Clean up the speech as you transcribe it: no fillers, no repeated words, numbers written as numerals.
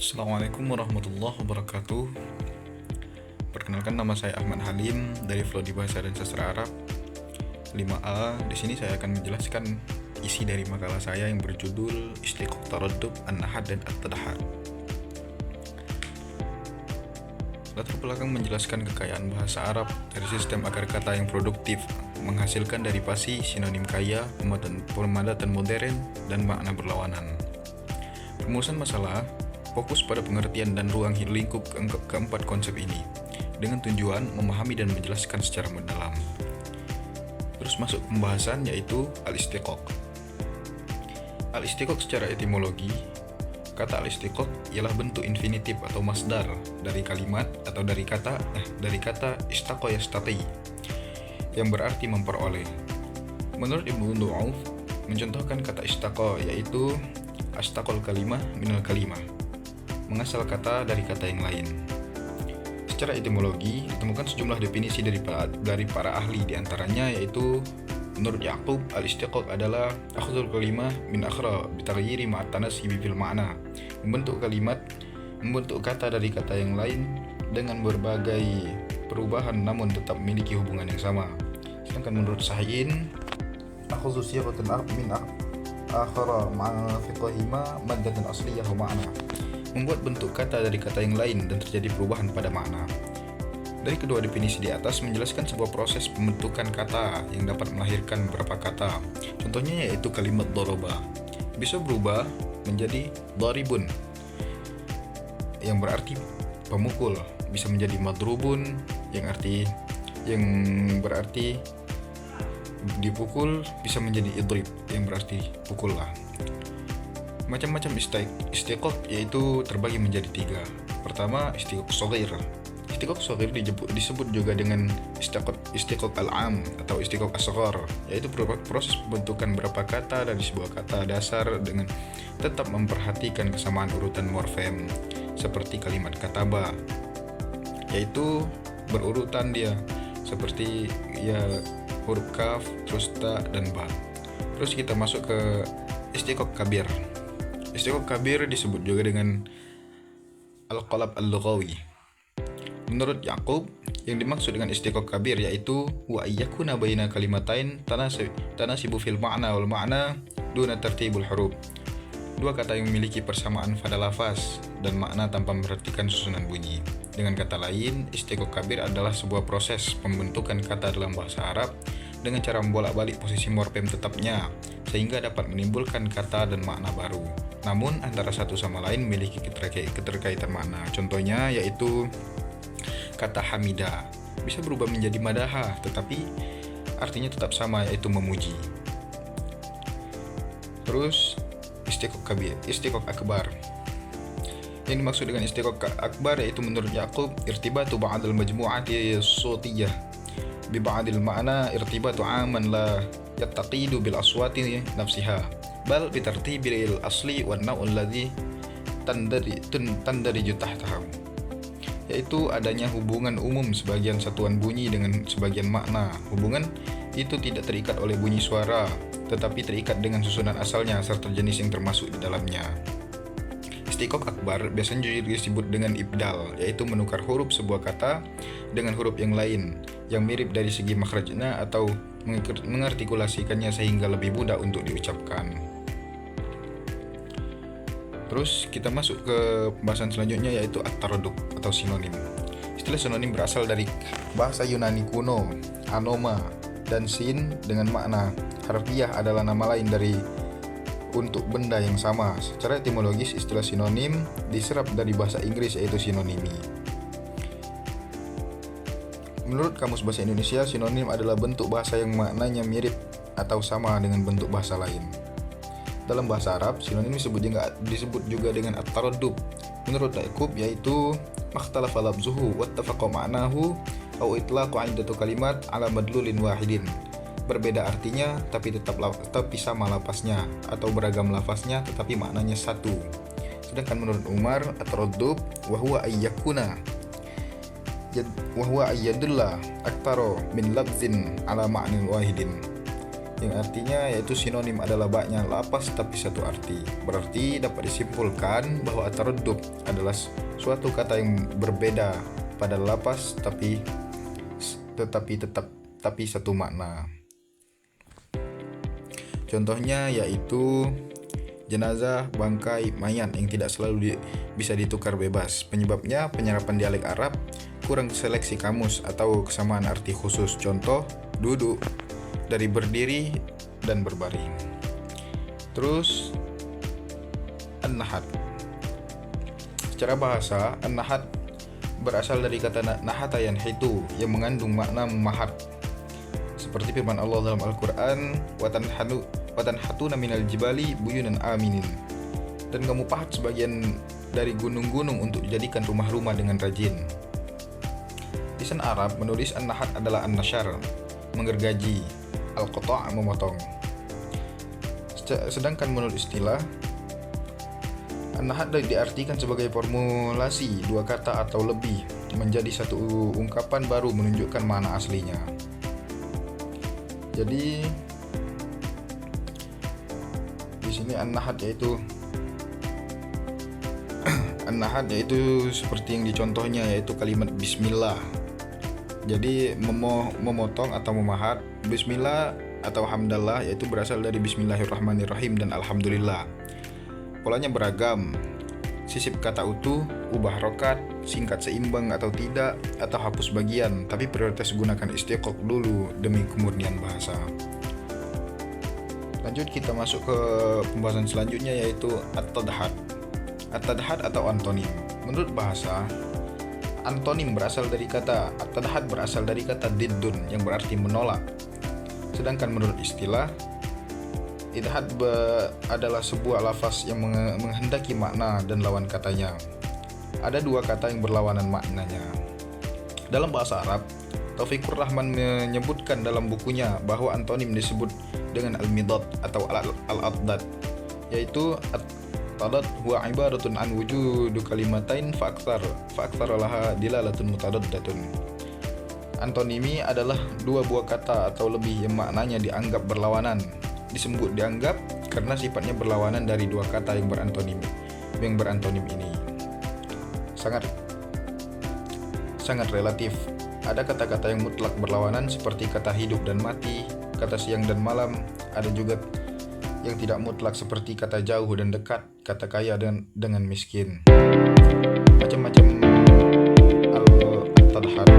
Assalamualaikum warahmatullahi wabarakatuh. Perkenalkan, nama saya Ahmad Halim dari Prodi Bahasa dan Sastra Arab 5A. Di sini saya akan menjelaskan isi dari makalah saya yang berjudul Istiqaq Taraddub An-Nahad dan At-Tadahhur. Latar belakang menjelaskan kekayaan bahasa Arab dari sistem akar kata yang produktif, menghasilkan derivasi sinonim kaya, pemadatan modern, dan makna berlawanan. Rumusan masalah fokus pada pengertian dan ruang lingkup keempat konsep ini, dengan tujuan memahami dan menjelaskan secara mendalam. Terus masuk pembahasan, yaitu al-istiqaq. Al-istiqaq secara etimologi, kata al-istiqaq ialah bentuk infinitif atau masdar dari kalimat atau dari kata istaqqa yastaqi, yang berarti memperoleh. Menurut Ibnu Du'auf, mencontohkan kata istaqqa yaitu astaqal kalimah minal kalimah, mengasal kata dari kata yang lain. Secara etimologi, ditemukan sejumlah definisi dari para ahli, diantaranya yaitu menurut Yaqub, al-istiqaq adalah akhdhul kalimah min akhra bitaghyiri ma'at tanasibi fil ma'na, membentuk kata dari kata yang lain dengan berbagai perubahan namun tetap memiliki hubungan yang sama. Sedangkan menurut Sahin, akhdhu siyaqatin min akhra ma'a fiqhima maddatan asliyah wa ma'na, membuat bentuk kata dari kata yang lain dan terjadi perubahan pada makna. Dari kedua definisi di atas menjelaskan sebuah proses pembentukan kata yang dapat melahirkan beberapa kata. Contohnya yaitu kalimat doroba bisa berubah menjadi daribun yang berarti pemukul, bisa menjadi madrubun yang berarti dipukul, bisa menjadi idrib yang berarti pukullah. Macam-macam istiqaq yaitu terbagi menjadi 3. Pertama, istiqaq shaghir. Istiqaq shaghir disebut juga dengan istiqaq al-am atau istiqaq asghar, yaitu proses pembentukan beberapa kata dari sebuah kata dasar dengan tetap memperhatikan kesamaan urutan morfem, seperti kalimat kataba, yaitu berurutan dia seperti huruf kaf, terus ta dan ba. Terus kita masuk ke istiqaq kabir. Istiqaq kabir disebut juga dengan al-qalab al-lughawi. Menurut Yaqub, yang dimaksud dengan istiqaq kabir yaitu wa ayyakuna baina kalimatain tanasibu fil ma'na wal ma'na duna tartibul huruf. Dua kata yang memiliki persamaan pada lafaz dan makna tanpa memperhatikan susunan bunyi. Dengan kata lain, istiqaq kabir adalah sebuah proses pembentukan kata dalam bahasa Arab dengan cara membolak-balik posisi morfem tetapnya sehingga dapat menimbulkan kata dan makna baru. Namun antara satu sama lain memiliki keterkaitan makna. Contohnya yaitu kata hamida bisa berubah menjadi madaha, tetapi artinya tetap sama, yaitu memuji. Terus istiqaq akbar. Yang dimaksud dengan istiqaq akbar yaitu menurut Yaqub irtibatu ba'dal majmu'ati as-sawtiyah bi ba'dil ma'na irtibatu 'aman la yattaqidu bil aswati nafsiha bal bi tartibil asli wan naw' alladhi tandariju tahtahu, yaitu adanya hubungan umum sebagian satuan bunyi dengan sebagian makna. Hubungan itu tidak terikat oleh bunyi suara, tetapi terikat dengan susunan asalnya serta jenis yang termasuk di dalamnya. Istiqaq akbar biasanya juga disebut dengan ibdal, yaitu menukar huruf sebuah kata dengan huruf yang lain yang mirip dari segi makhrajnya atau mengartikulasikannya sehingga lebih mudah untuk diucapkan. Terus kita masuk ke pembahasan selanjutnya yaitu at-taraddub atau sinonim. Istilah sinonim berasal dari bahasa Yunani kuno, anoma dan sin dengan makna harfiah adalah nama lain dari untuk benda yang sama. Secara etimologis, istilah sinonim diserap dari bahasa Inggris yaitu synonymy. Menurut Kamus Bahasa Indonesia, sinonim adalah bentuk bahasa yang maknanya mirip atau sama dengan bentuk bahasa lain. Dalam bahasa Arab, sinonim disebut juga dengan at-taraddub. Menurut Yaqub yaitu makhtalafa lafzuhu wattafaqa ma'nahu aw itlaqu 'iddatu kalimat 'ala madlulin wahidin. Berbeda artinya tapi sama lafaznya, atau beragam lafaznya tetapi maknanya satu. Sedangkan menurut Umar, at-taraddub wa huwa ayyadulla aktsara min lafzin 'ala ma'nin wahidin. yang artinya yaitu sinonim adalah banyak lapas tapi satu arti. Berarti dapat disimpulkan bahwa at-taraddud adalah suatu kata yang berbeda pada lapas tapi satu makna. Contohnya yaitu jenazah, bangkai, mayat yang tidak selalu bisa ditukar bebas. Penyebabnya penyerapan dialek Arab, kurang seleksi kamus atau kesamaan arti khusus. Contoh, duduk dari berdiri dan berbaring. Terus an-nahad. Secara bahasa, an-nahad berasal dari kata nahata yanhitu yang mengandung makna memahat. Seperti firman Allah dalam Al-Qur'an, watanhatuna minal jibali buyunan aminin. Dan kamu pahat sebagian dari gunung-gunung untuk dijadikan rumah-rumah dengan rajin. Lisan Arab menulis an-nahad adalah an-nasyar, menggergaji, al-qata' memotong. Sedangkan menurut istilah, an-nahad diartikan sebagai formulasi dua kata atau lebih menjadi satu ungkapan baru menunjukkan makna aslinya. Jadi di sini an-nahad yaitu seperti yang dicontohnya, yaitu kalimat bismillah. Jadi memotong atau memahat. Bismillah atau hamdallah yaitu berasal dari bismillahirrahmanirrahim dan alhamdulillah. Polanya beragam, sisip kata utuh, ubah rokat, singkat seimbang atau tidak, atau hapus bagian, tapi prioritas gunakan istiqaq dulu demi kemurnian bahasa. Lanjut kita masuk ke pembahasan selanjutnya, yaitu at-tadhad. At-tadhad atau antonim. Menurut bahasa, antonim berasal dari kata at-tadhad berasal dari kata diddun yang berarti menolak. Sedangkan menurut istilah, idhad adalah sebuah lafaz yang menghendaki makna dan lawan katanya. Ada dua kata yang berlawanan maknanya. Dalam bahasa Arab, Taufikur Rahman menyebutkan dalam bukunya bahwa antonim disebut dengan al-midad atau al-adad, yaitu at-tadad huwa ibaratun an wujudu kalimatain fa'akthar laha dilalatun mutadaddatun. Antonimi adalah dua buah kata atau lebih yang maknanya dianggap berlawanan. Disebut dianggap karena sifatnya berlawanan dari dua kata yang berantonim ini. Sangat relatif. Ada kata-kata yang mutlak berlawanan seperti kata hidup dan mati, kata siang dan malam. Ada juga yang tidak mutlak seperti kata jauh dan dekat, kata kaya dengan miskin. Macam-macam al-tadhad.